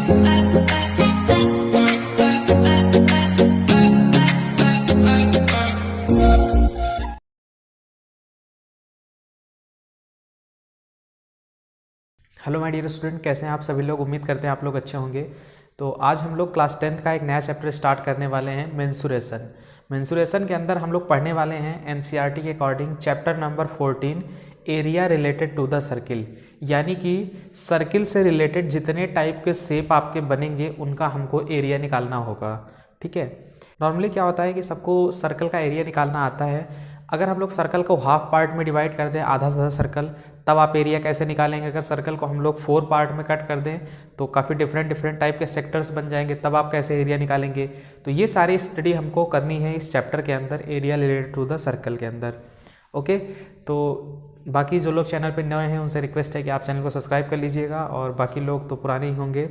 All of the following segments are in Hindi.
हेलो माय डियर स्टूडेंट, कैसे हैं आप सभी लोग। उम्मीद करते हैं आप लोग अच्छे होंगे। तो आज हम लोग क्लास 10th का एक नया चैप्टर स्टार्ट करने वाले हैं, मेंसुरेशन। मेंसुरेशन के अंदर हम लोग पढ़ने वाले हैं एनसीईआरटी के according chapter number 14, area related to the circle. यानी कि सर्किल से रिलेटेड जितने टाइप के शेप आपके बनेंगे उनका हमको एरिया निकालना होगा। ठीक है, नॉर्मली क्या होता है कि सबको सर्कल का एरिया निकालना आता है। अगर हम लोग सर्कल को हाफ पार्ट में डिवाइड कर दें, आधा आधा सर्कल, तब आप एरिया कैसे निकालेंगे। अगर सर्कल को हम लोग 4 पार्ट में कट कर दें तो काफ़ी डिफरेंट टाइप के सेक्टर्स बन जाएंगे, तब आप कैसे एरिया निकालेंगे। तो ये सारी स्टडी हमको करनी है इस चैप्टर के अंदर, area related to the circle के अंदर। ओके, तो बाकी जो लोग चैनल पर नए हैं उनसे रिक्वेस्ट है कि आप चैनल को सब्सक्राइब कर लीजिएगा, और बाकी लोग तो पुराने ही होंगे।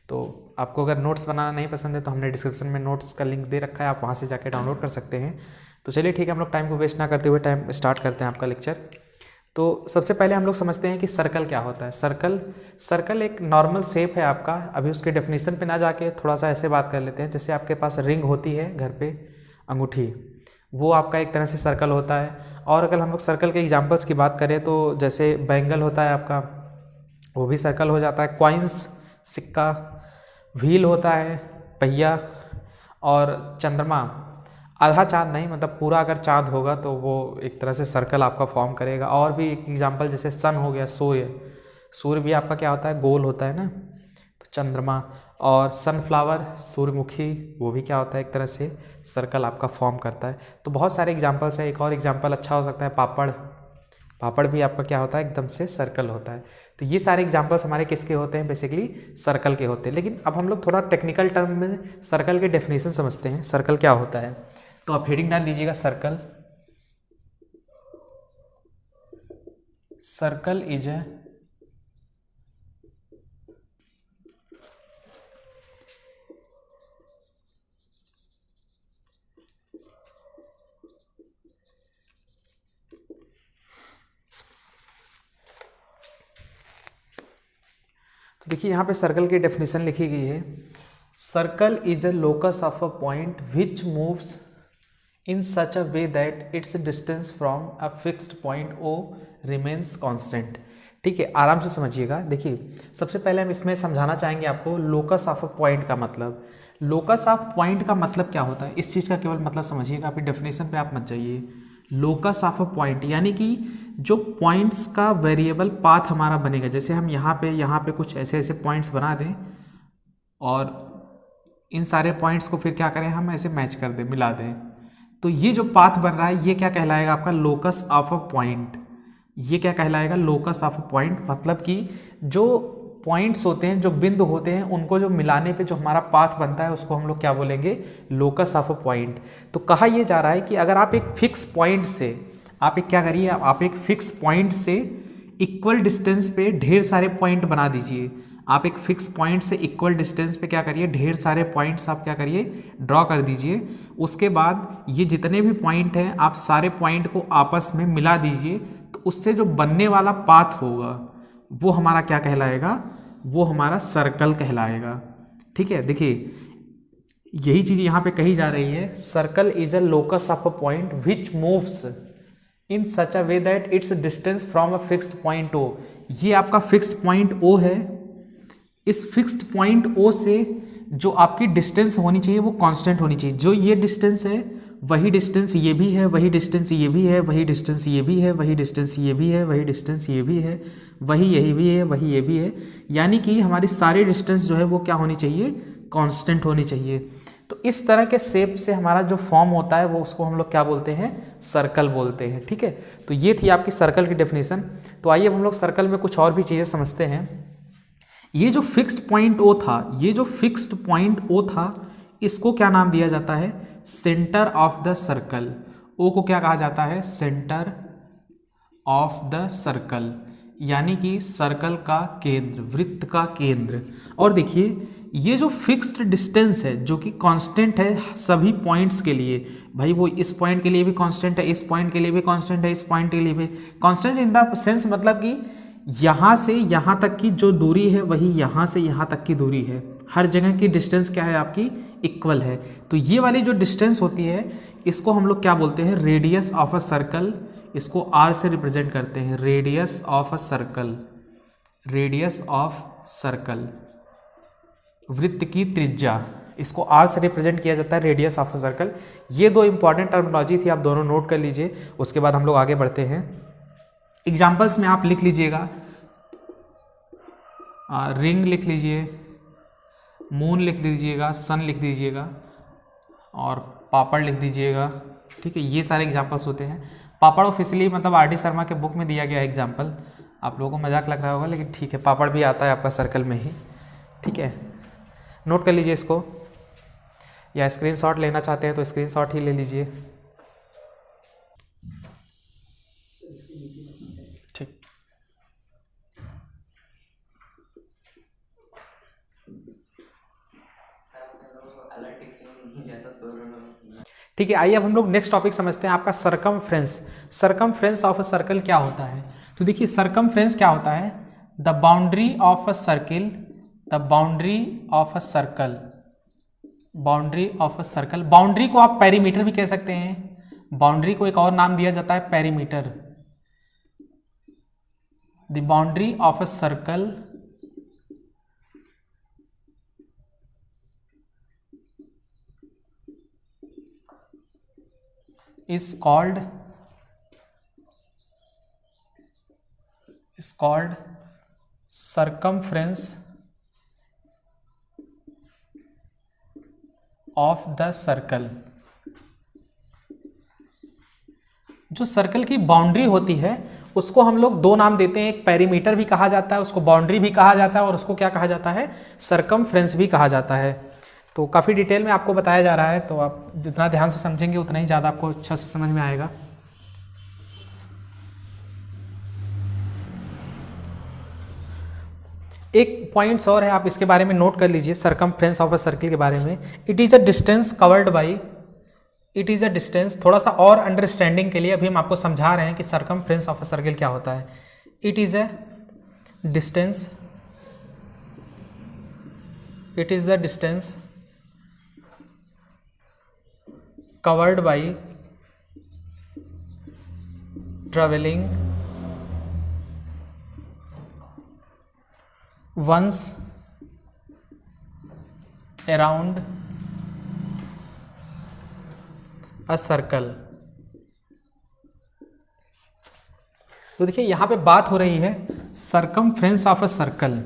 तो आपको अगर नोट्स बनाना नहीं पसंद है तो हमने डिस्क्रिप्शन में नोट्स का लिंक दे रखा है, आप वहाँ से जाके डाउनलोड कर सकते हैं। तो चलिए ठीक है, हम लोग टाइम को वेस्ट ना करते हुए टाइम स्टार्ट करते हैं आपका लेक्चर। तो सबसे पहले हम लोग समझते हैं कि सर्कल क्या होता है। सर्कल एक नॉर्मल शेप है आपका। अभी उसके डेफिनेशन पे ना जाके थोड़ा सा ऐसे बात कर लेते हैं। जैसे आपके पास रिंग होती है घर पे, अंगूठी, वो आपका एक तरह से सर्कल होता है। और अगर हम लोग सर्कल के एग्जाम्पल्स की बात करें तो जैसे बैंगल होता है आपका, वो भी सर्कल हो जाता है। कॉइन्स, सिक्का, व्हील होता है, पहिया, और चंद्रमा, आधा चाँद नहीं, मतलब पूरा अगर चाँद होगा तो वो एक तरह से सर्कल आपका फॉर्म करेगा। और भी एक एग्जांपल जैसे सन हो गया, सूर्य भी आपका क्या होता है, गोल होता है ना। तो चंद्रमा और सनफ्लावर, सूर्यमुखी, वो भी क्या होता है, एक तरह से सर्कल आपका फॉर्म करता है। तो बहुत सारे एग्जाम्पल्स है। एक और एग्जाम्पल अच्छा हो सकता है पापड़ भी आपका क्या होता है, एकदम से सर्कल होता है। तो ये सारे एग्जांपल्स हमारे किसके होते हैं, बेसिकली सर्कल के होते हैं। लेकिन अब हम लोग थोड़ा टेक्निकल टर्म में सर्कल के डेफिनेशन समझते हैं, सर्कल क्या होता है। तो आप हेडिंग डाल दीजिएगा सर्कल। सर्कल इज ए तो देखिए यहाँ पे सर्कल की डेफिनेशन लिखी गई है। Circle is a locus of a point which moves in such a way that its distance from a fixed point O remains constant। ठीक है, आराम से समझिएगा। देखिए सबसे पहले हम इसमें समझाना चाहेंगे आपको लोकस ऑफ अ पॉइंट का मतलब। लोकस ऑफ पॉइंट का मतलब क्या होता है, इस चीज़ का केवल मतलब समझिएगा। आप डेफिनेशन पे आप मत जाइए। लोकस ऑफ अ पॉइंट यानी कि जो पॉइंट्स का वेरिएबल पाथ हमारा बनेगा। जैसे हम यहाँ पे कुछ ऐसे ऐसे पॉइंट्स बना दें और इन सारे पॉइंट्स को फिर क्या करें, हम ऐसे मैच कर दें, मिला दें, तो ये जो पाथ बन रहा है ये क्या कहलाएगा, आपका लोकस ऑफ अ पॉइंट। ये क्या कहलाएगा, लोकस ऑफ अ पॉइंट। मतलब कि जो पॉइंट्स होते हैं, जो बिंदु होते हैं, उनको जो मिलाने पे जो हमारा पाथ बनता है उसको हम लोग क्या बोलेंगे, लोकस ऑफ अ पॉइंट। तो कहा यह जा रहा है कि अगर आप एक फिक्स पॉइंट से, आप एक क्या करिए, आप एक फिक्स पॉइंट से इक्वल डिस्टेंस पे ढेर सारे पॉइंट बना दीजिए। आप एक फिक्स पॉइंट से इक्वल डिस्टेंस पे क्या करिए, ढेर सारे पॉइंट्स आप क्या करिए, ड्रॉ कर दीजिए। उसके बाद ये जितने भी पॉइंट हैं आप सारे पॉइंट को आपस में मिला दीजिए। तो उससे जो बनने वाला पाथ होगा वो हमारा क्या कहलाएगा, वो हमारा सर्कल कहलाएगा। ठीक है, देखिए यही चीज यहाँ पे कही जा रही है। Circle is a locus of a point which moves in such a way that its distance from a fixed point O. ये आपका फिक्स्ड पॉइंट ओ है। इस फिक्स्ड पॉइंट ओ से जो आपकी डिस्टेंस होनी चाहिए वो कांस्टेंट होनी चाहिए। जो ये डिस्टेंस है वही डिस्टेंस ये भी है, वही डिस्टेंस ये भी है, वही डिस्टेंस ये भी है, वही डिस्टेंस ये भी है, वही डिस्टेंस ये भी है, वही यही भी है, वही ये भी है। यानी कि हमारी सारी डिस्टेंस जो है वो क्या होनी चाहिए, कांस्टेंट होनी चाहिए। तो इस तरह के शेप से हमारा जो फॉर्म होता है वो उसको हम लोग क्या बोलते हैं, सर्कल बोलते हैं। ठीक है, तो ये थी आपकी सर्कल की डेफिनेशन। तो आइए हम लोग सर्कल में कुछ और भी चीज़ें समझते हैं। ये जो फिक्स्ड पॉइंट ओ था, ये जो फिक्स्ड पॉइंट ओ था, इसको क्या नाम दिया जाता है, सेंटर ऑफ द सर्कल। ओ को क्या कहा जाता है, सेंटर ऑफ द सर्कल, यानी कि सर्कल का केंद्र, वृत्त का केंद्र। और देखिए ये जो फिक्स्ड डिस्टेंस है जो कि कांस्टेंट है सभी पॉइंट्स के लिए, भाई वो इस पॉइंट के लिए भी कांस्टेंट है, इस पॉइंट के लिए भी कांस्टेंट है, इस पॉइंट के लिए भी कांस्टेंट इन द सेंस, मतलब कि यहाँ से यहाँ तक की जो दूरी है वही यहाँ से यहाँ तक की दूरी है। हर जगह की डिस्टेंस क्या है आपकी, इक्वल है। तो ये वाली जो डिस्टेंस होती है इसको हम लोग क्या बोलते हैं, रेडियस ऑफ अ सर्कल। इसको आर से रिप्रेजेंट करते हैं, radius of a circle, radius of circle, वृत्त की त्रिज्या, इसको आर से रिप्रेजेंट किया जाता है, रेडियस ऑफ अ सर्कल। ये दो इंपॉर्टेंट टर्मिनोलॉजी थी, आप दोनों नोट कर लीजिए। उसके बाद हम लोग आगे बढ़ते हैं। एग्जाम्पल्स में आप लिख लीजिएगा, रिंग लिख लीजिए, मून लिख लीजिएगा, सन लिख दीजिएगा और पापड़ लिख दीजिएगा। ठीक है, ये सारे एग्जाम्पल्स होते हैं। पापड़ ऑफिशियली मतलब आर.डी. शर्मा के बुक में दिया गया है एग्जाम्पल। आप लोगों को मजाक लग रहा होगा लेकिन ठीक है, पापड़ भी आता है आपका सर्कल में ही। ठीक है, नोट कर लीजिए इसको, या स्क्रीनशॉट लेना चाहते हैं तो स्क्रीनशॉट ही ले लीजिए। ठीक, ठीक है, आइए अब हम लोग नेक्स्ट टॉपिक समझते हैं, आपका circumference. Circumference of a circle क्या होता है? तो देखिए सरकमफ्रेंस क्या होता है, the boundary of a circle, the boundary of a circle, boundary of a circle. Boundary को आप पेरीमीटर भी कह सकते हैं, बाउंड्री को एक और नाम दिया जाता है perimeter. The boundary of a circle is called circumference of the circle। जो सर्कल की बाउंड्री होती है उसको हम लोग दो नाम देते हैं, एक पेरीमीटर भी कहा जाता है, उसको बाउंड्री भी कहा जाता है, और उसको क्या कहा जाता है, सरकमफ्रेंस भी कहा जाता है। तो काफ़ी डिटेल में आपको बताया जा रहा है, तो आप जितना ध्यान से समझेंगे उतना ही ज़्यादा आपको अच्छा से समझ में आएगा। एक पॉइंट्स और है, आप इसके बारे में नोट कर लीजिए, सरकमफ्रेंस ऑफ अ सर्कल के बारे में। It is a distance covered by, it is a distance, थोड़ा सा और अंडरस्टैंडिंग के लिए अभी हम आपको समझा रहे हैं कि सरकमफ्रेंस ऑफ अ सर्कल क्या होता है। It is a distance, it is the distance covered by traveling once around a circle। तो देखिए यहाँ पे बात हो रही है सरकमफ्रेंस ऑफ अ सर्कल।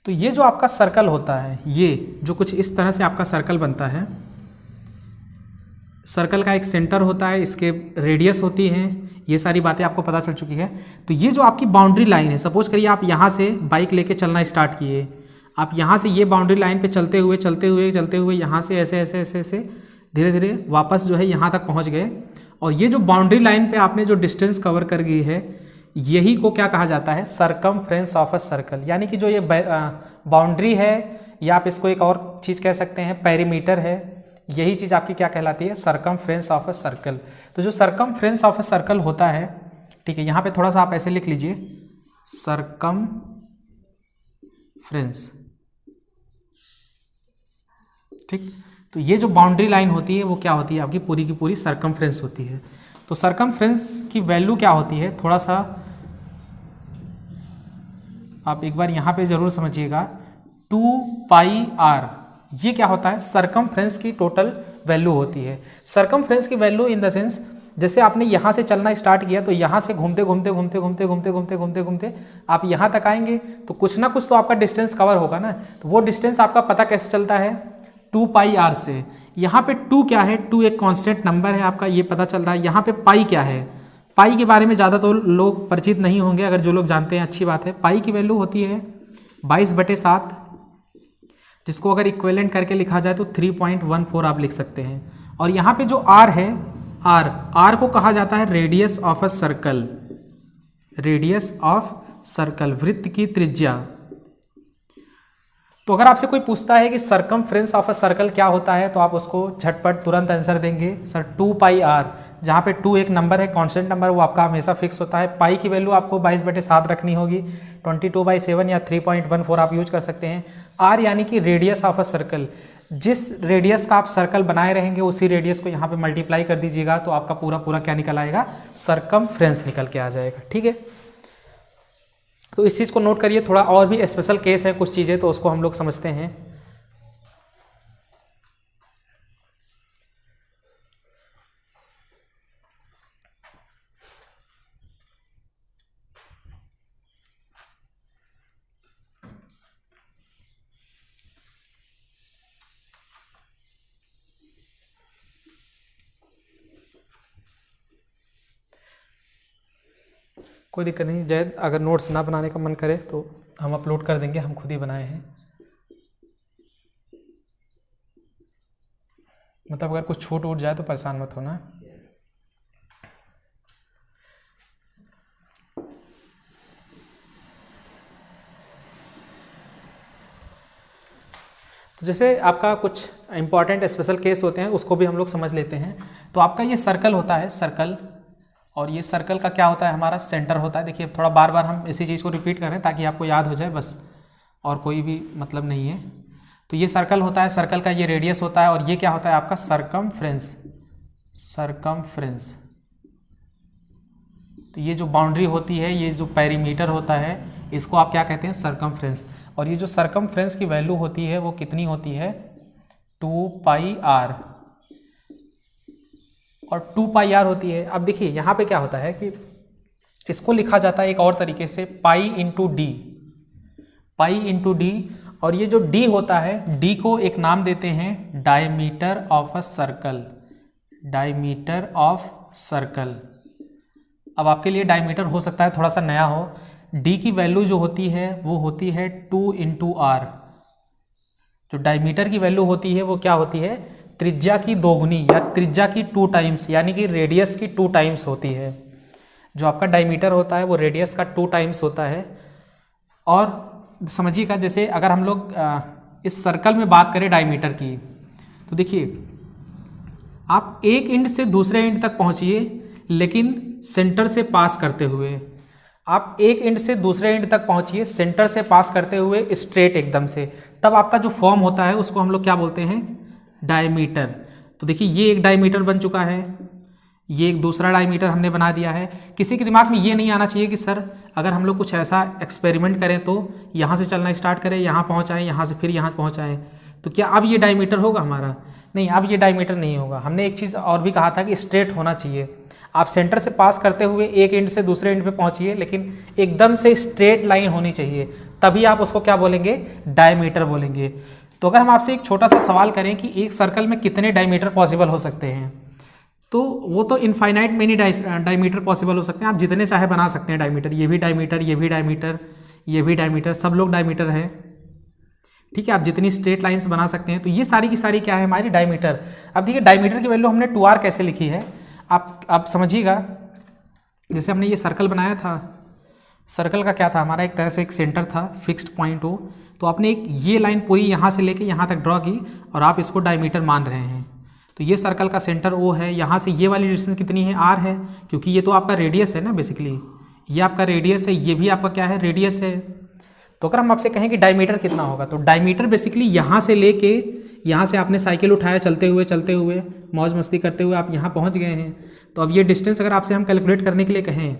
तो ये जो आपका सर्कल होता है, ये जो कुछ इस तरह से आपका सर्कल बनता है, सर्कल का एक सेंटर होता है, इसके रेडियस होती है, ये सारी बातें आपको पता चल चुकी है। तो ये जो आपकी बाउंड्री लाइन है, सपोज करिए आप यहाँ से बाइक लेके चलना स्टार्ट किए, आप यहाँ से ये बाउंड्री लाइन पे चलते हुए यहाँ से ऐसे ऐसे ऐसे ऐसे धीरे धीरे वापस जो है यहाँ तक पहुँच गए, और ये जो बाउंड्री लाइन पे आपने जो डिस्टेंस कवर कर गई है, यही को क्या कहा जाता है, सरकमफ्रेंस ऑफ अ सर्कल। यानी कि जो ये बाउंड्री है, या आप इसको एक और चीज़ कह सकते हैं पेरीमीटर है, यही चीज़ आपकी क्या कहलाती है, सरकमफ्रेंस ऑफ अ सर्कल। तो जो सरकमफ्रेंस ऑफ अ सर्कल होता है, ठीक है, यहाँ पे थोड़ा सा आप ऐसे लिख लीजिए, सरकमफ्रेंस। ठीक, तो ये जो बाउंड्री लाइन होती है वो क्या होती है, आपकी पूरी की पूरी सरकमफ्रेंस होती है। तो सरकमफ्रेंस की वैल्यू क्या होती है, थोड़ा सा आप एक बार यहाँ पे ज़रूर समझिएगा, 2πr, ये क्या होता है, सरकमफ्रेंस की टोटल वैल्यू होती है। सरकमफ्रेंस की वैल्यू इन द सेंस, जैसे आपने यहाँ से चलना स्टार्ट किया तो यहाँ से घूमते घूमते आप यहाँ तक आएंगे, तो कुछ ना कुछ तो आपका डिस्टेंस कवर होगा ना। तो वो डिस्टेंस आपका पता कैसे चलता है, 2πr से। यहाँ पे 2 क्या है, 2 एक कांस्टेंट नंबर है आपका, ये पता चल रहा है। यहाँ पे पाई क्या है, पाई के बारे में ज़्यादा तो लोग परिचित नहीं होंगे, अगर जो लोग जानते हैं अच्छी बात है। पाई की वैल्यू होती है 22/7, जिसको अगर इक्विवेलेंट करके लिखा जाए तो 3.14 आप लिख सकते हैं। और यहाँ पे जो आर है, आर को कहा जाता है radius of a circle, radius of circle, वृत्त की त्रिज्या। तो अगर आपसे कोई पूछता है कि सरकमफ्रेंस ऑफ अ सर्कल क्या होता है, तो आप उसको झटपट तुरंत आंसर देंगे, सर 2πr, जहाँ पे 2 एक नंबर है, कांस्टेंट नंबर, वो आपका हमेशा फिक्स होता है। पाई की वैल्यू आपको 22/7 रखनी होगी, 22/7 या 3.14 आप यूज कर सकते हैं। आर यानी कि रेडियस ऑफ अ सर्कल, जिस रेडियस का आप सर्कल बनाए रहेंगे उसी रेडियस को यहाँ पे मल्टीप्लाई कर दीजिएगा तो आपका पूरा पूरा क्या निकल आएगा, सरकमफ्रेंस निकल के आ जाएगा। ठीक है, तो इस चीज़ को नोट करिए। थोड़ा और भी स्पेशल केस है कुछ चीज़ें, तो उसको हम लोग समझते हैं। कोई दिक्कत नहीं जैद, अगर नोट्स ना बनाने का मन करे तो हम अपलोड कर देंगे, हम खुद ही बनाए हैं। मतलब अगर कुछ छूट उठ जाए तो परेशान मत होना। तो जैसे आपका कुछ इंपॉर्टेंट स्पेशल केस होते हैं उसको भी हम लोग समझ लेते हैं। तो आपका ये सर्कल होता है, सर्कल, और ये सर्कल का क्या होता है, हमारा सेंटर होता है। देखिए थोड़ा बार बार हम इसी चीज़ को रिपीट कर रहे हैं ताकि आपको याद हो जाए बस, और कोई भी मतलब नहीं है। तो ये सर्कल होता है, सर्कल का ये रेडियस होता है, और ये क्या होता है आपका सरकमफ्रेंस, सरकमफ्रेंस। तो ये जो बाउंड्री होती है, ये जो पेरीमीटर होता है, इसको आप क्या कहते हैं, सरकमफ्रेंस। और ये जो सरकमफ्रेंस की वैल्यू होती है वो कितनी होती है, 2πr, और 2πr होती है। अब देखिए यहाँ पे क्या होता है कि इसको लिखा जाता है एक और तरीके से, pi into D, pi into D. और ये जो डी होता है, डी को एक नाम देते हैं diameter of a circle, diameter of circle. अब आपके लिए डायमीटर हो सकता है थोड़ा सा नया हो। डी की वैल्यू जो होती है वो होती है 2 इंटू आर। जो डायमीटर की वैल्यू होती है वो क्या होती है, त्रिज्या की दोगुनी या त्रिज्या की 2 टाइम्स, यानी कि रेडियस की 2 टाइम्स होती है। जो आपका डायमीटर होता है वो रेडियस का 2 टाइम्स होता है। और समझिएगा, जैसे अगर हम लोग इस सर्कल में बात करें डायमीटर की, तो देखिए आप एक एंड से दूसरे एंड तक पहुंचिए, लेकिन सेंटर से पास करते हुए। आप एक एंड से दूसरे एंड तक पहुंचिए सेंटर से पास करते हुए स्ट्रेट एकदम से, तब आपका जो फॉर्म होता है उसको हम लोग क्या बोलते हैं, डायमीटर। तो देखिए ये एक डायमीटर बन चुका है, ये एक दूसरा डायमीटर हमने बना दिया है। किसी के दिमाग में ये नहीं आना चाहिए कि सर अगर हम लोग कुछ ऐसा एक्सपेरिमेंट करें तो यहाँ से चलना स्टार्ट करें, यहाँ पहुँच आएँ, यहाँ से फिर यहाँ पहुँच आएँ, तो क्या अब ये डायमीटर होगा हमारा? नहीं, अब ये डायमीटर नहीं होगा। हमने एक चीज़ और भी कहा था कि स्ट्रेट होना चाहिए। आप सेंटर से पास करते हुए एक एंड से दूसरे एंड पे पहुंचिए, लेकिन एकदम से स्ट्रेट लाइन होनी चाहिए, तभी आप उसको क्या बोलेंगे, डायमीटर बोलेंगे। तो अगर हम आपसे एक छोटा सा सवाल करें कि एक सर्कल में कितने डायमीटर पॉसिबल हो सकते हैं, तो वो तो इनफाइनाइट मेनी डायमीटर पॉसिबल हो सकते हैं। आप जितने चाहे बना सकते हैं डायमीटर, ये भी डायमीटर, ये भी डायमीटर, ये भी डायमीटर, सब लोग डायमीटर हैं। ठीक है, आप जितनी स्ट्रेट लाइंस बना सकते हैं। तो ये सारी की सारी क्या है, हमारी डायमीटर। अब देखिए डायमीटर की वैल्यू हमने 2r कैसे लिखी है, आप समझिएगा। जैसे हमने ये सर्कल बनाया था, सर्कल का क्या था हमारा, एक तरह से एक सेंटर था, फिक्स्ड पॉइंट हो, तो आपने एक ये लाइन पूरी यहाँ से लेके यहाँ तक ड्रॉ की और आप इसको डायमीटर मान रहे हैं। तो ये सर्कल का सेंटर O है, यहाँ से ये वाली डिस्टेंस कितनी है, r है, क्योंकि ये तो आपका रेडियस है ना बेसिकली, ये आपका रेडियस है, ये भी आपका क्या है, रेडियस है। तो अगर हम आपसे कहें कि डायमीटर कितना होगा, तो डायमीटर बेसिकली यहाँ से लेके, यहाँ से आपने साइकिल उठाया चलते हुए मौज मस्ती करते हुए आप यहाँ पहुँच गए हैं। तो अब ये डिस्टेंस अगर आपसे हम कैलकुलेट करने के लिए कहें,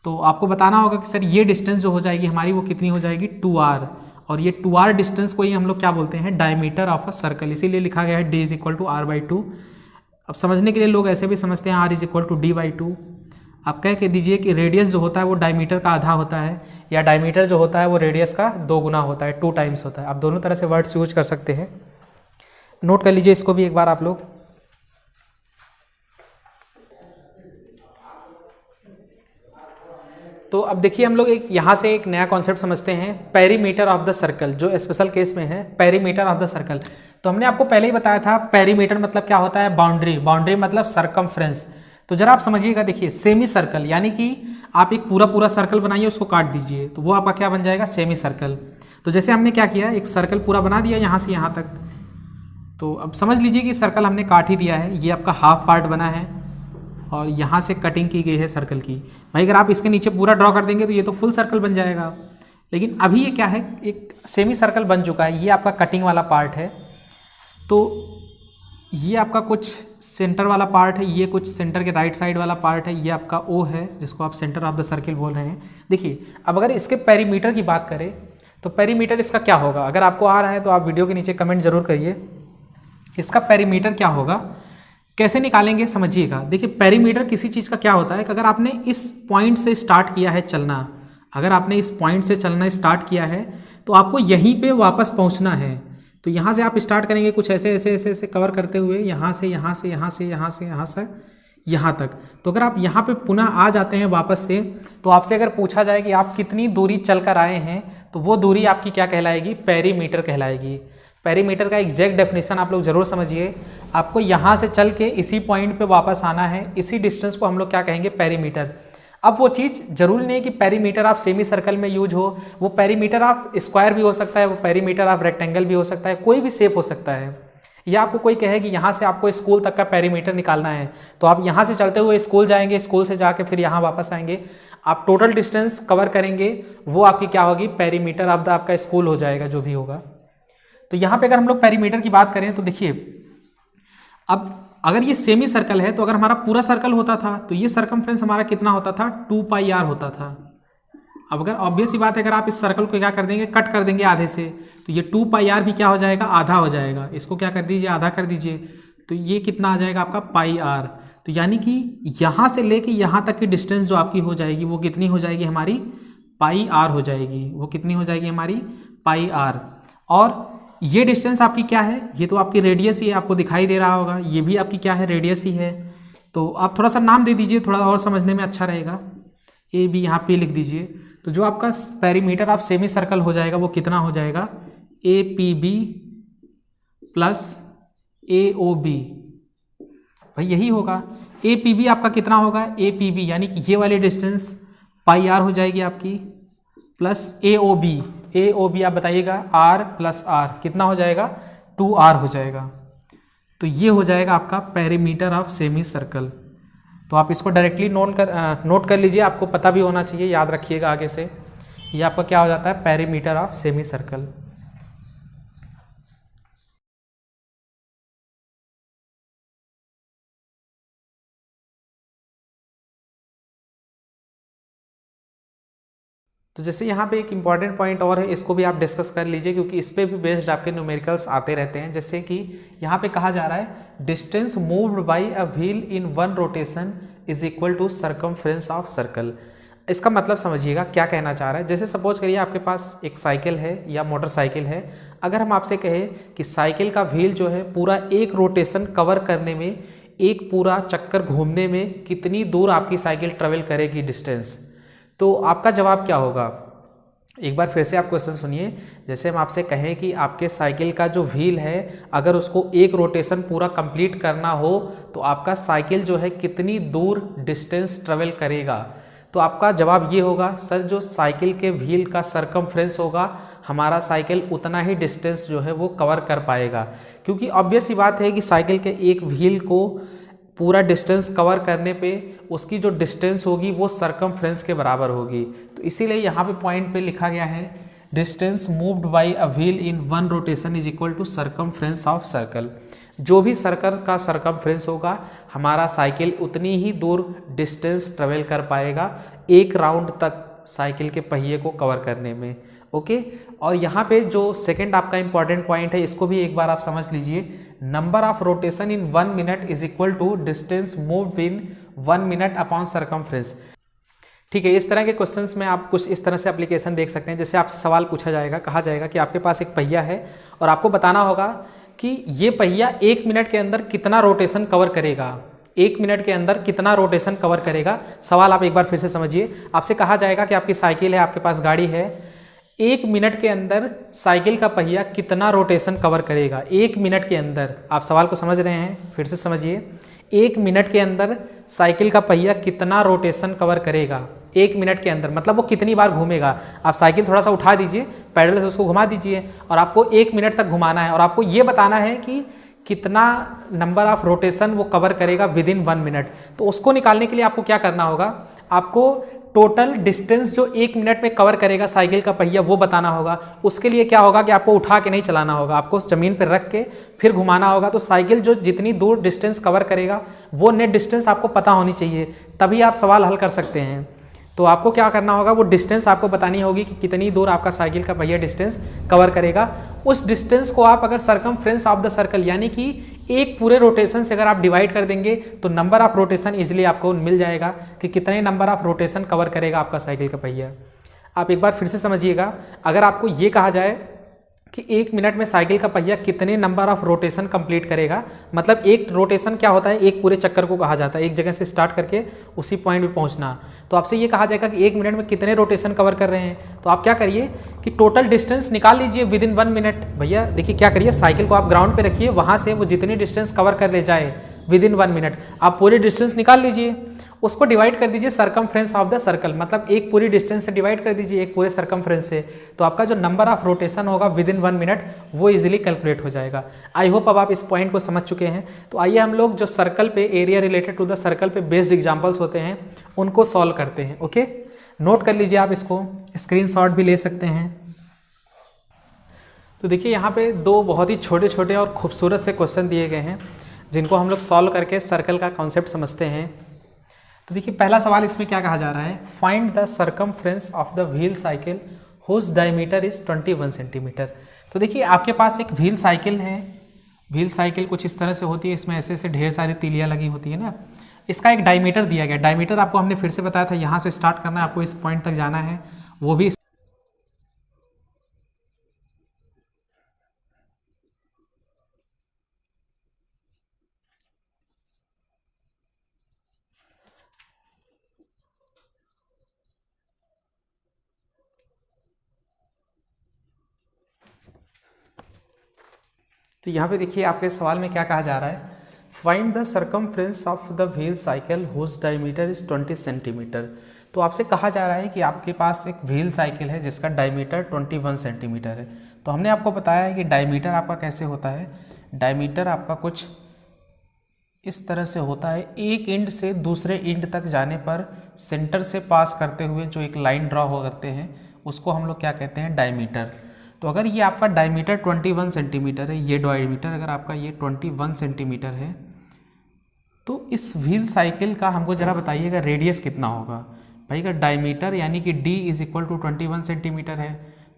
तो आपको बताना होगा कि सर ये डिस्टेंस जो हो जाएगी हमारी वो कितनी हो जाएगी, 2r। और ये 2r डिस्टेंस को ही हम लोग क्या बोलते हैं, डायमीटर ऑफ अ सर्कल, इसीलिए लिखा गया है d is equal to r/2। अब समझने के लिए लोग ऐसे भी समझते हैं r is equal to d/2। आप कह के दीजिए कि रेडियस जो होता है वो डायमीटर का आधा होता है, या डायमीटर जो होता है वो रेडियस का 2 गुना होता है, 2 टाइम्स होता है। आप दोनों तरह से वर्ड्स यूज कर सकते हैं, नोट कर लीजिए इसको भी एक बार आप लोग। तो अब देखिए हम लोग एक यहाँ से एक नया कॉन्सेप्ट समझते हैं, पेरीमीटर ऑफ द सर्कल, जो स्पेशल केस में है, पेरीमीटर ऑफ द सर्कल। तो हमने आपको पहले ही बताया था पेरीमीटर मतलब क्या होता है, बाउंड्री, बाउंड्री मतलब सरकमफ्रेंस। तो जरा आप समझिएगा, देखिए सेमी सर्कल, यानी कि आप एक पूरा सर्कल बनाइए, उसको काट दीजिए, तो वो आपका क्या बन जाएगा, सेमी सर्कल। तो जैसे हमने क्या किया, एक सर्कल पूरा बना दिया यहाँ से यहाँ तक, तो अब समझ लीजिए कि सर्कल हमने काट ही दिया है, ये आपका हाफ पार्ट बना है, और यहाँ से कटिंग की गई है सर्कल की। भाई अगर आप इसके नीचे पूरा ड्रॉ कर देंगे तो ये तो फुल सर्कल बन जाएगा, लेकिन अभी ये क्या है, एक सेमी सर्कल बन चुका है। ये आपका कटिंग वाला पार्ट है, तो ये आपका कुछ सेंटर वाला पार्ट है, ये कुछ सेंटर के राइट साइड वाला पार्ट है, ये आपका ओ है जिसको आप सेंटर ऑफ द सर्किल बोल रहे हैं। देखिए अब अगर इसके पेरीमीटर की बात करें तो पेरीमीटर इसका क्या होगा, अगर आपको आ रहा है तो आप वीडियो के नीचे कमेंट जरूर करिए, इसका पेरीमीटर क्या होगा, कैसे निकालेंगे समझिएगा। देखिए पेरीमीटर किसी चीज़ का क्या होता है कि अगर आपने इस पॉइंट से स्टार्ट किया है चलना, अगर आपने इस पॉइंट से चलना स्टार्ट किया है तो आपको यहीं पे वापस पहुंचना है। तो यहाँ से आप स्टार्ट करेंगे कुछ ऐसे ऐसे ऐसे ऐसे कवर करते हुए, यहाँ से यहाँ से यहाँ से यहाँ से यहाँ से यहाँ तक। तो अगर आप यहाँ पे पुनः आ जाते हैं वापस से, तो आपसे अगर पूछा जाए कि आप कितनी दूरी चल कर आए हैं, तो वो दूरी आपकी क्या कहलाएगी, पेरीमीटर कहलाएगी। पेरीमीटर का एग्जैक्ट डेफिनेशन आप लोग जरूर समझिए। आपको यहाँ से चल के इसी पॉइंट पे वापस आना है, इसी डिस्टेंस को हम लोग क्या कहेंगे, पेरीमीटर। अब वो चीज़ जरूरी नहीं कि पेरीमीटर आप सेमी सर्कल में यूज हो, वो पेरीमीटर आप स्क्वायर भी हो सकता है, वो पेरीमीटर आप रेक्टेंगल भी हो सकता है, कोई भी शेप हो सकता है। या आपको कोई कहे कि यहाँ से आपको स्कूल तक का पेरीमीटर निकालना है, तो आप यहाँ से चलते हुए स्कूल जाएंगे, स्कूल से जाके फिर यहाँ वापस आएंगे, आप टोटल डिस्टेंस कवर करेंगे, वो आपकी क्या होगी, पेरीमीटर ऑफ द आपका स्कूल हो जाएगा, जो भी होगा। तो यहाँ पे अगर हम लोग पेरीमीटर की बात करें तो देखिए, अब अगर ये सेमी सर्कल है तो अगर हमारा पूरा सर्कल होता था तो ये सरकमफ्रेंस हमारा कितना होता था, 2πr होता था। अब अगर ऑब्वियस ही बात है, अगर आप इस सर्कल को क्या कर देंगे, कट कर देंगे आधे से, तो ये 2πr भी क्या हो जाएगा, आधा हो जाएगा। इसको क्या कर दीजिए, आधा कर दीजिए, तो ये कितना आ जाएगा आपका πr। तो यानी कि यहाँ से लेके यहाँ तक की डिस्टेंस जो आपकी हो जाएगी वो कितनी हो जाएगी, हमारी πr हो जाएगी। वो कितनी हो जाएगी, हमारी πr। और ये डिस्टेंस आपकी क्या है, ये तो आपकी रेडियस ही है, आपको दिखाई दे रहा होगा, ये भी आपकी क्या है, रेडियस ही है। तो आप थोड़ा सा नाम दे दीजिए, थोड़ा और समझने में अच्छा रहेगा, ए बी यहाँ पे लिख दीजिए। तो जो आपका पेरीमीटर ऑफ सेमी सर्कल हो जाएगा वो कितना हो जाएगा, APB प्लस AOB। भाई यही होगा, APB आपका कितना होगा, APB यानी कि ये वाली डिस्टेंस πr हो जाएगी आपकी, प्लस AOB आप बताइएगा, R प्लस R कितना हो जाएगा, 2R हो जाएगा। तो ये हो जाएगा आपका पेरीमीटर ऑफ सेमी सर्कल। तो आप इसको डायरेक्टली नोट कर लीजिए, आपको पता भी होना चाहिए, याद रखिएगा आगे से। ये आपका क्या हो जाता है, पेरीमीटर ऑफ सेमी सर्कल। तो जैसे यहाँ पे एक इम्पॉर्टेंट पॉइंट और है, इसको भी आप डिस्कस कर लीजिए, क्योंकि इस पे भी बेस्ड आपके न्यूमेरिकल्स आते रहते हैं। जैसे कि यहाँ पे कहा जा रहा है, distance moved by a wheel in one rotation is equal to circumference of circle. इसका मतलब समझिएगा क्या कहना चाह रहा है। जैसे सपोज करिए आपके पास एक साइकिल है या मोटरसाइकिल है, अगर हम आपसे कहें कि साइकिल का व्हील जो है पूरा एक रोटेशन कवर करने में, एक पूरा चक्कर घूमने में कितनी दूर आपकी साइकिल ट्रेवल करेगी डिस्टेंस, तो आपका जवाब क्या होगा। एक बार फिर से आप क्वेश्चन सुनिए। जैसे हम आपसे कहें कि आपके साइकिल का जो व्हील है, अगर उसको एक रोटेशन पूरा कंप्लीट करना हो तो आपका साइकिल जो है कितनी दूर डिस्टेंस ट्रेवल करेगा, तो आपका जवाब ये होगा, सर जो साइकिल के व्हील का सरकमफ्रेंस होगा, हमारा साइकिल उतना ही डिस्टेंस जो है वो कवर कर पाएगा। क्योंकि ऑब्वियस ही बात है कि साइकिल के एक व्हील को पूरा डिस्टेंस कवर करने पे उसकी जो डिस्टेंस होगी वो सरकमफ्रेंस के बराबर होगी। तो इसीलिए यहाँ पे पॉइंट पे लिखा गया है, distance moved by a wheel in one rotation is equal to circumference of circle. जो भी सर्कल का सरकमफ्रेंस होगा, हमारा साइकिल उतनी ही दूर डिस्टेंस ट्रेवल कर पाएगा एक राउंड तक साइकिल के पहिए को कवर करने में। ओके, और यहाँ पे जो सेकंड आपका इंपॉर्टेंट पॉइंट है, इसको भी एक बार आप समझ लीजिए। Number of rotation in 1 minute is equal to distance moved in 1 minute upon circumference. ठीक है, इस तरह के क्वेश्चंस में आप कुछ इस तरह से एप्लीकेशन देख सकते हैं। जैसे आपसे सवाल पूछा जाएगा, कहा जाएगा कि आपके पास एक पहिया है और आपको बताना होगा कि ये पहिया 1 मिनट के अंदर कितना रोटेशन कवर करेगा, 1 मिनट के अंदर कितना रोटेशन कवर करेगा। सवाल आप एक बार फिर से समझिए। आपसे कहा जाएगा कि आपकी साइकिल है, आपके पास गाड़ी है, 1 मिनट के अंदर साइकिल का पहिया कितना रोटेशन कवर करेगा। 1 मिनट के अंदर, आप सवाल को समझ रहे हैं, फिर से समझिए। 1 मिनट के अंदर साइकिल का पहिया कितना रोटेशन कवर करेगा, 1 मिनट के अंदर, मतलब वो कितनी बार घूमेगा। आप साइकिल थोड़ा सा उठा दीजिए, पैडल से उसको घुमा दीजिए और आपको 1 मिनट तक घुमाना है और आपको ये बताना है कि कितना नंबर ऑफ रोटेशन वो कवर करेगा विद इन 1 मिनट। तो उसको निकालने के लिए आपको क्या करना होगा, आपको टोटल डिस्टेंस जो 1 मिनट में कवर करेगा साइकिल का पहिया वो बताना होगा। उसके लिए क्या होगा कि आपको उठा के नहीं चलाना होगा, आपको ज़मीन पर रख के फिर घुमाना होगा। तो साइकिल जो जितनी दूर डिस्टेंस कवर करेगा वो नेट डिस्टेंस आपको पता होनी चाहिए, तभी आप सवाल हल कर सकते हैं। तो आपको क्या करना होगा, वो डिस्टेंस आपको बतानी होगी कि कितनी दूर आपका साइकिल का पहिया डिस्टेंस कवर करेगा। उस डिस्टेंस को आप अगर सरकमफ्रेंस ऑफ द सर्कल यानी कि एक पूरे रोटेशन से अगर आप डिवाइड कर देंगे तो नंबर ऑफ रोटेशन इजीली आपको मिल जाएगा कि कितने नंबर ऑफ रोटेशन कवर करेगा आपका साइकिल का पहिया। आप एक बार फिर से समझिएगा, अगर आपको ये कहा जाए कि 1 मिनट में साइकिल का पहिया कितने नंबर ऑफ रोटेशन कंप्लीट करेगा, मतलब एक रोटेशन क्या होता है, एक पूरे चक्कर को कहा जाता है, एक जगह से स्टार्ट करके उसी पॉइंट पे पहुंचना। तो आपसे ये कहा जाएगा कि 1 मिनट में कितने रोटेशन कवर कर रहे हैं। तो आप क्या करिए कि टोटल डिस्टेंस निकाल लीजिए विद इन 1 मिनट। भैया देखिए क्या करिए, साइकिल को आप ग्राउंड पे रखिए, वहाँ से वो जितनी डिस्टेंस कवर कर ले जाए विद इन 1 मिनट आप पूरी डिस्टेंस निकाल लीजिए। उसको डिवाइड कर दीजिए सरकमफ्रेंस ऑफ द सर्कल, मतलब एक पूरी डिस्टेंस से डिवाइड कर दीजिए एक पूरे सरकमफ्रेंस से। तो आपका जो नंबर ऑफ रोटेशन होगा विद इन 1 मिनट वो इजीली कैलकुलेट हो जाएगा। आई होप अब आप इस पॉइंट को समझ चुके हैं। तो आइए हम लोग जो सर्कल पे area related to the circle पे बेस्ड एग्जाम्पल्स होते हैं उनको सॉल्व करते हैं। ओके, नोट कर लीजिए, आप इसको स्क्रीनशॉट भी ले सकते हैं। तो देखिए यहाँ पे दो बहुत ही छोटे छोटे और खूबसूरत से क्वेश्चन दिए गए हैं जिनको हम लोग सॉल्व करके सर्कल का कॉन्सेप्ट समझते हैं। तो देखिए पहला सवाल इसमें क्या कहा जा रहा है, find the circumference of the wheel cycle whose diameter is 21 centimetre. तो देखिए आपके पास एक व्हील साइकिल है, व्हील साइकिल कुछ इस तरह से होती है, इसमें ऐसे ऐसे ढेर सारी तीलियाँ लगी होती है ना। इसका एक डायमीटर दिया गया, डायमीटर आपको हमने फिर से बताया था, यहाँ से स्टार्ट करना है, आपको इस पॉइंट तक जाना है, वो भी तो यहाँ पे देखिए आपके सवाल में क्या कहा जा रहा है, find the circumference of the wheel cycle whose diameter is 20 centimetre. तो आपसे कहा जा रहा है कि आपके पास एक व्हील साइकिल है जिसका डायमीटर 21 सेंटीमीटर है। तो हमने आपको बताया है कि डायमीटर आपका कैसे होता है, डायमीटर आपका कुछ इस तरह से होता है, एक एंड से दूसरे एंड तक जाने पर सेंटर से पास करते हुए जो एक लाइन ड्रॉ हो करते हैं उसको हम लोग क्या कहते हैं, डायमीटर। तो अगर ये आपका डायमीटर 21 सेंटीमीटर है, ये डायमीटर अगर आपका ये 21 सेंटीमीटर है, तो इस व्हील साइकिल का हमको ज़रा बताइएगा रेडियस कितना होगा। भाई अगर डायमीटर यानी कि d is equal to 21 centimetre है,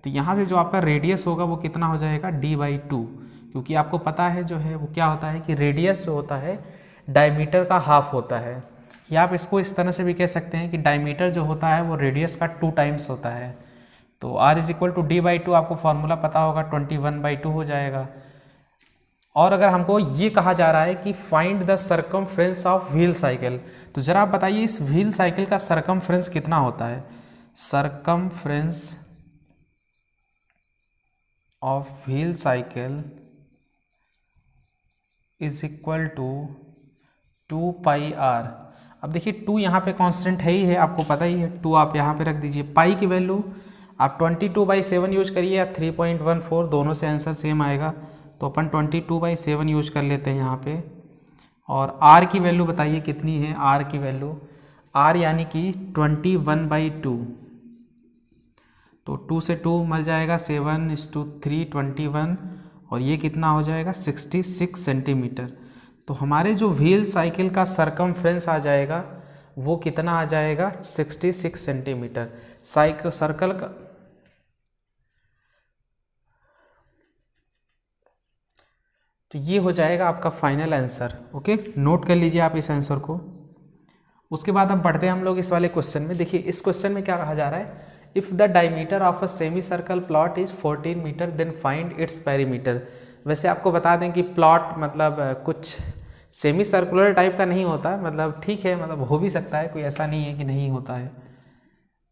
तो यहाँ से जो आपका रेडियस होगा वो कितना हो जाएगा, d/2, क्योंकि आपको पता है जो है वो क्या होता है कि रेडियस जो होता है डायमीटर का हाफ होता है, या आप इसको इस तरह से भी कह सकते हैं कि डायमीटर जो होता है वो रेडियस का 2 टाइम्स होता है। तो r is equal to d/2 आपको फॉर्मूला पता होगा, 21/2 हो जाएगा। और अगर हमको ये कहा जा रहा है कि find the circumference of wheel cycle, तो जरा आप बताइए इस व्हील साइकिल का सरकमफ्रेंस कितना होता है। Circumference of wheel cycle is equal to 2πr। अब देखिए 2 यहाँ पे कांस्टेंट है ही है, आपको पता ही है, 2 आप यहाँ पे रख दीजिए। पाई की वैल्यू आप 22/7 यूज करिए या 3.14, दोनों से आंसर सेम आएगा, तो अपन 22/7 यूज कर लेते हैं यहाँ पे। और r की वैल्यू बताइए कितनी है, r की वैल्यू, r यानी कि 21/2, तो 2 से 2 मर जाएगा, 7:3 21, और ये कितना हो जाएगा 66 सेंटीमीटर। तो हमारे जो व्हील साइकिल का सरकमफ्रेंस आ जाएगा वो कितना आ जाएगा, 66 सेंटीमीटर। साइकिल सर्कल का तो ये हो जाएगा आपका फाइनल आंसर। ओके, नोट कर लीजिए आप इस आंसर को। उसके बाद हम बढ़ते हैं हम लोग इस वाले क्वेश्चन में। देखिए इस क्वेश्चन में क्या कहा जा रहा है, if the diameter of a semi circle plot is 14 metre then find its perimeter. वैसे आपको बता दें कि प्लॉट मतलब कुछ सेमी सर्कुलर टाइप का नहीं होता, मतलब ठीक है, मतलब हो भी सकता है, कोई ऐसा नहीं है कि नहीं होता है।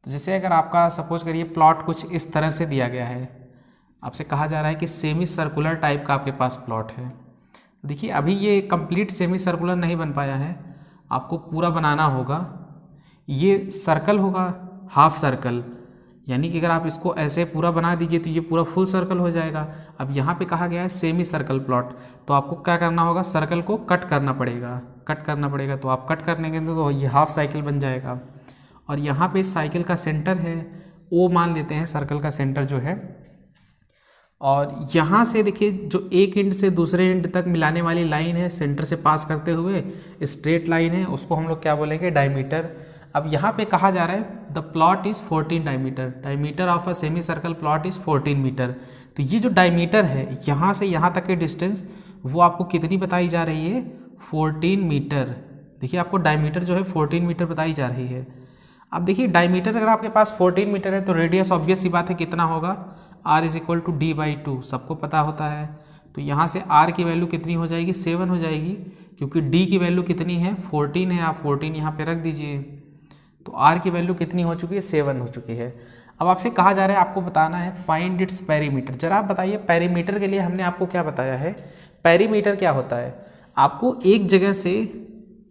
तो जैसे अगर आपका सपोज करिए प्लॉट कुछ इस तरह से दिया गया है, आपसे कहा जा रहा है कि सेमी सर्कुलर टाइप का आपके पास प्लॉट है। देखिए अभी ये कंप्लीट सेमी सर्कुलर नहीं बन पाया है, आपको पूरा बनाना होगा। ये सर्कल होगा, हाफ सर्कल, यानी कि अगर आप इसको ऐसे पूरा बना दीजिए तो ये पूरा फुल सर्कल हो जाएगा। अब यहाँ पे कहा गया है सेमी सर्कल प्लॉट, तो आपको क्या करना होगा, सर्कल को कट करना पड़ेगा, कट करना पड़ेगा। तो आप कट करने के तो ये हाफ साइकिल बन जाएगा। और यहाँ पे साइकिल का सेंटर है ओ मान लेते हैं, सर्कल का सेंटर जो है। और यहाँ से देखिए जो एक एंड से दूसरे एंड तक मिलाने वाली लाइन है सेंटर से पास करते हुए स्ट्रेट लाइन है, उसको हम लोग क्या बोलेंगे, डायमीटर। अब यहाँ पे कहा जा रहा है the plot is 14 diameter, diameter of a semi circle plot is 14 metre. तो ये जो डायमीटर है यहाँ से यहाँ तक की डिस्टेंस वो आपको कितनी बताई जा रही है, 14 मीटर। देखिए आपको डायमीटर जो है 14 मीटर बताई जा रही है। अब देखिए डायमीटर अगर आपके पास 14 मीटर है तो रेडियस ऑब्वियस सी बात है कितना होगा, r is equal to d/2, सबको पता होता है। तो यहाँ से r की वैल्यू कितनी हो जाएगी, 7 हो जाएगी, क्योंकि d की वैल्यू कितनी है, 14 है। आप 14 यहाँ पे रख दीजिए, तो r की वैल्यू कितनी हो चुकी है, 7 हो चुकी है। अब आपसे कहा जा रहा है आपको बताना है फाइंड इट्स पेरीमीटर। जरा आप बताइए पेरीमीटर के लिए हमने आपको क्या बताया है, पेरीमीटर क्या होता है, आपको एक जगह से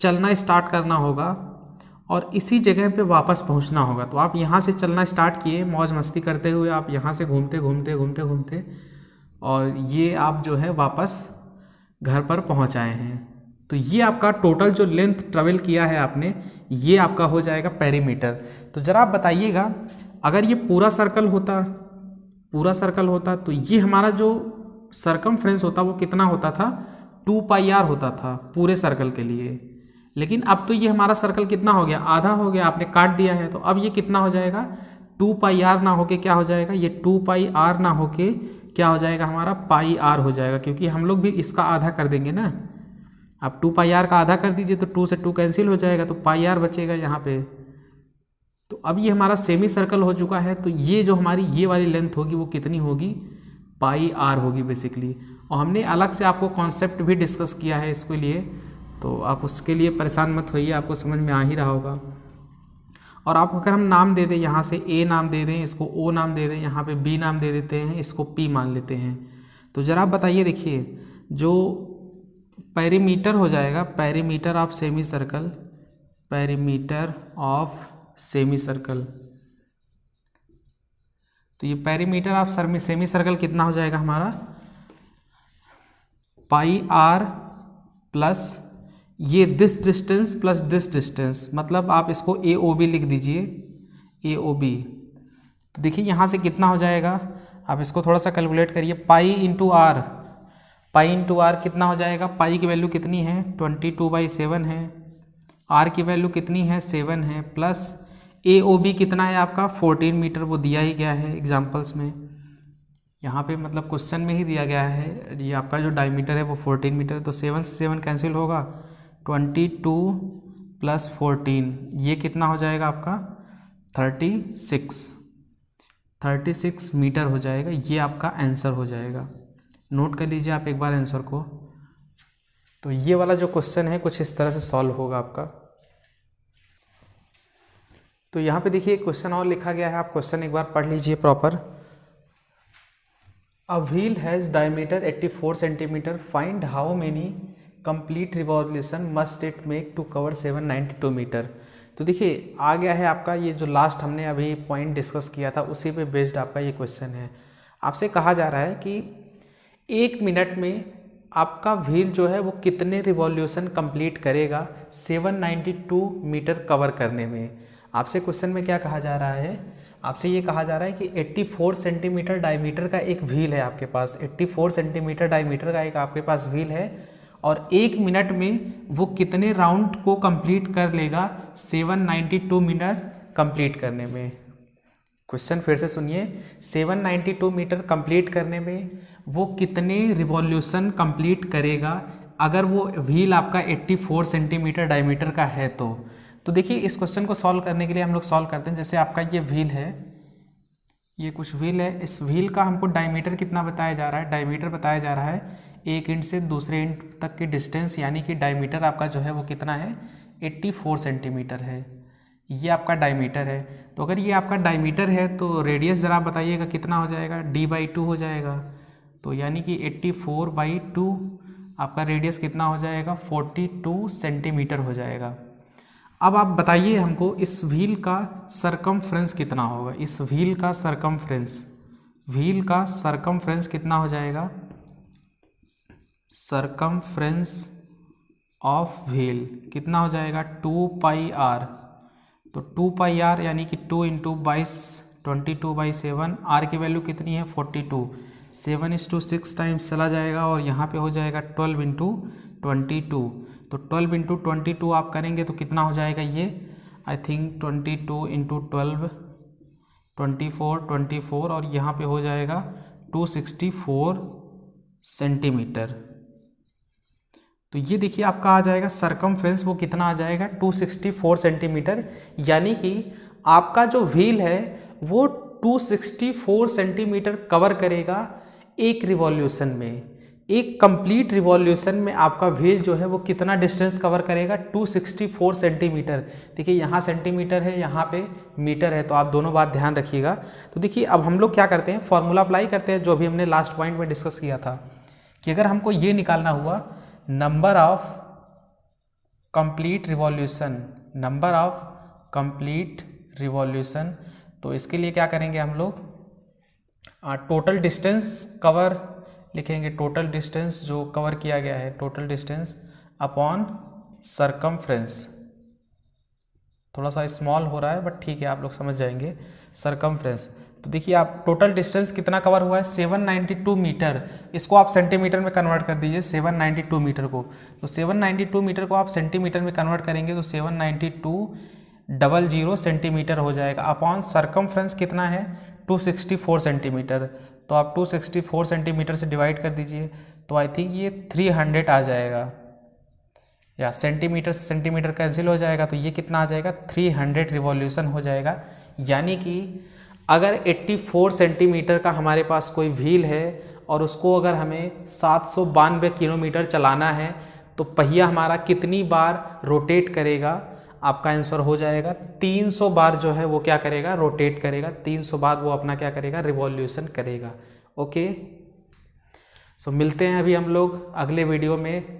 चलना स्टार्ट करना होगा और इसी जगह पे वापस पहुंचना होगा। तो आप यहाँ से चलना स्टार्ट किए मौज मस्ती करते हुए, आप यहाँ से घूमते घूमते घूमते घूमते और ये आप जो है वापस घर पर पहुँच आए हैं। तो ये आपका टोटल जो लेंथ ट्रेवल किया है आपने, ये आपका हो जाएगा पेरीमीटर। तो ज़रा आप बताइएगा अगर ये पूरा सर्कल होता तो ये हमारा जो सरकमफ्रेंस होता वो कितना होता था, 2πr होता था पूरे सर्कल के लिए। लेकिन अब तो ये हमारा सर्कल कितना हो गया, आधा हो गया, आपने काट दिया है। तो अब ये कितना हो जाएगा, 2πr ना होके क्या हो जाएगा, ये 2πr ना होके क्या हो जाएगा, हमारा πr हो जाएगा, क्योंकि हम लोग भी इसका आधा कर देंगे ना। आप 2πr का आधा कर दीजिए तो 2 से 2 कैंसिल हो जाएगा, तो πr बचेगा यहाँ पे। तो अब ये हमारा सेमी सर्कल हो चुका है। तो ये जो हमारी ये वाली लेंथ होगी वो कितनी होगी, πr होगी बेसिकली। और हमने अलग से आपको कॉन्सेप्ट भी डिस्कस किया है इसके लिए, तो आप उसके लिए परेशान मत होइए, आपको समझ में आ ही रहा होगा। और आप अगर हम नाम दे दें, यहाँ से A नाम दे दें, इसको O नाम दे दें, यहाँ पे B नाम दे देते हैं, इसको P मान लेते हैं। तो ज़रा आप बताइए, देखिए जो पेरीमीटर हो जाएगा, perimeter of semi circle, perimeter of semi circle, तो ये पेरीमीटर ऑफ सेमी सर्कल कितना हो जाएगा हमारा, πr प्लस ये this distance plus this distance, मतलब आप इसको AOB लिख दीजिए, AOB। तो देखिए यहाँ से कितना हो जाएगा, आप इसको थोड़ा सा कैलकुलेट करिए, पाई इंटू आर कितना हो जाएगा, पाई की वैल्यू कितनी है, 22/7 है, आर की वैल्यू कितनी है, 7 है, प्लस AOB कितना है आपका 14 मीटर, वो दिया ही गया है एग्जाम्पल्स में, यहाँ पे मतलब क्वेश्चन में ही दिया गया है। ये आपका जो डायमीटर है वो 14 मीटर है, तो 7 से 7 कैंसिल होगा, 22 + 14, ये कितना हो जाएगा आपका 36 मीटर हो जाएगा। ये आपका आंसर हो जाएगा। नोट कर लीजिए आप एक बार आंसर को। तो ये वाला जो क्वेश्चन है कुछ इस तरह से सॉल्व होगा आपका। तो यहाँ पे देखिए क्वेश्चन और लिखा गया है, आप क्वेश्चन एक बार पढ़ लीजिए proper. A wheel has diameter 84 centimetre, find how many complete revolution must it make to cover 792 metre. तो देखिए आ गया है आपका ये जो लास्ट हमने अभी पॉइंट डिस्कस किया था उसी पे बेस्ड आपका ये क्वेश्चन है। आपसे कहा जा रहा है कि 1 मिनट में आपका व्हील जो है वो कितने रिवॉल्यूशन कंप्लीट करेगा 792 मीटर कवर करने में। आपसे क्वेश्चन में क्या कहा जा रहा है, आपसे ये कहा जा रहा है कि 84 सेंटीमीटर डायमीटर का एक व्हील है आपके पास, 84 सेंटीमीटर डायमीटर का एक आपके पास व्हील है और 1 मिनट में वो कितने राउंड को कंप्लीट कर लेगा 792 मीटर कंप्लीट करने में। क्वेश्चन फिर से सुनिए, 792 मीटर कंप्लीट करने में वो कितने रिवॉल्यूशन कंप्लीट करेगा अगर वो व्हील आपका 84 सेंटीमीटर डायमीटर का है तो देखिए इस क्वेश्चन को सॉल्व करने के लिए हम लोग सॉल्व करते हैं। जैसे आपका ये व्हील है, ये कुछ व्हील है, इस व्हील का हमको डायमीटर कितना बताया जा रहा है, डायमीटर बताया जा रहा है एक एंड से दूसरे एंड तक की डिस्टेंस, यानी कि डायमीटर आपका जो है वो कितना है 84 सेंटीमीटर है। ये आपका डायमीटर है। तो अगर ये आपका डायमीटर है तो रेडियस ज़रा बताइएगा कितना हो जाएगा, d/2 हो जाएगा। तो यानी कि 84/2 आपका रेडियस कितना हो जाएगा 42 सेंटीमीटर हो जाएगा। अब आप बताइए हमको इस व्हील का सरकमफ्रेंस कितना होगा। इस व्हील का सरकमफ्रेंस कितना हो जाएगा। सरकमफ्रेंस ऑफ व्हील कितना हो जाएगा 2πr। तो 2πr यानी कि 2 इंटू 22/7, आर की वैल्यू कितनी है 42, 7:6 टाइम्स चला जाएगा और यहाँ पे हो जाएगा 12 इंटू 22। तो 12 इंटू 22 आप करेंगे तो कितना हो जाएगा ये, आई थिंक 22 इंटू 12 24 और यहाँ पे हो जाएगा 264 सेंटीमीटर। तो ये देखिए आपका आ जाएगा सरकमफ्रेंस, वो कितना आ जाएगा 264 सेंटीमीटर। यानी कि आपका जो व्हील है वो 264 सेंटीमीटर कवर करेगा एक रिवॉल्यूशन में। एक कंप्लीट रिवॉल्यूशन में आपका व्हील जो है वो कितना डिस्टेंस कवर करेगा 264 सेंटीमीटर। देखिए यहाँ सेंटीमीटर है, यहाँ पे मीटर है, तो आप दोनों बात ध्यान रखिएगा। तो देखिए अब हम लोग क्या करते हैं, फॉर्मूला अप्लाई करते हैं जो भी हमने लास्ट पॉइंट में डिस्कस किया था कि अगर हमको ये निकालना हुआ नंबर ऑफ कंप्लीट रिवॉल्यूशन, तो इसके लिए क्या करेंगे हम लोग, टोटल डिस्टेंस कवर लिखेंगे। टोटल डिस्टेंस जो कवर किया गया है, टोटल डिस्टेंस अपॉन सरकमफ्रेंस। थोड़ा सा स्मॉल हो रहा है बट ठीक है, आप लोग समझ जाएंगे। सरकमफ्रेंस, तो देखिए आप टोटल डिस्टेंस कितना कवर हुआ है 792 मीटर। इसको आप सेंटीमीटर में कन्वर्ट कर दीजिए 792 मीटर को। तो 792 मीटर को आप सेंटीमीटर में कन्वर्ट करेंगे तो 79200 सेंटीमीटर हो जाएगा। अपॉन सरकमफ्रेंस कितना है 264 सेंटीमीटर। तो आप 264 सेंटीमीटर से डिवाइड कर दीजिए तो आई थिंक ये 300 आ जाएगा, या सेंटीमीटर से सेंटीमीटर कैंसिल हो जाएगा तो ये कितना आ जाएगा 300 रिवॉल्यूशन हो जाएगा। यानी कि अगर 84 सेंटीमीटर का हमारे पास कोई व्हील है और उसको अगर हमें 792 किलोमीटर चलाना है तो पहिया हमारा कितनी बार रोटेट करेगा, आपका आंसर हो जाएगा 300 बार जो है वो क्या करेगा, रोटेट करेगा। 300 बार वो अपना क्या करेगा, रिवॉल्यूशन करेगा। ओके, सो मिलते हैं अभी हम लोग अगले वीडियो में।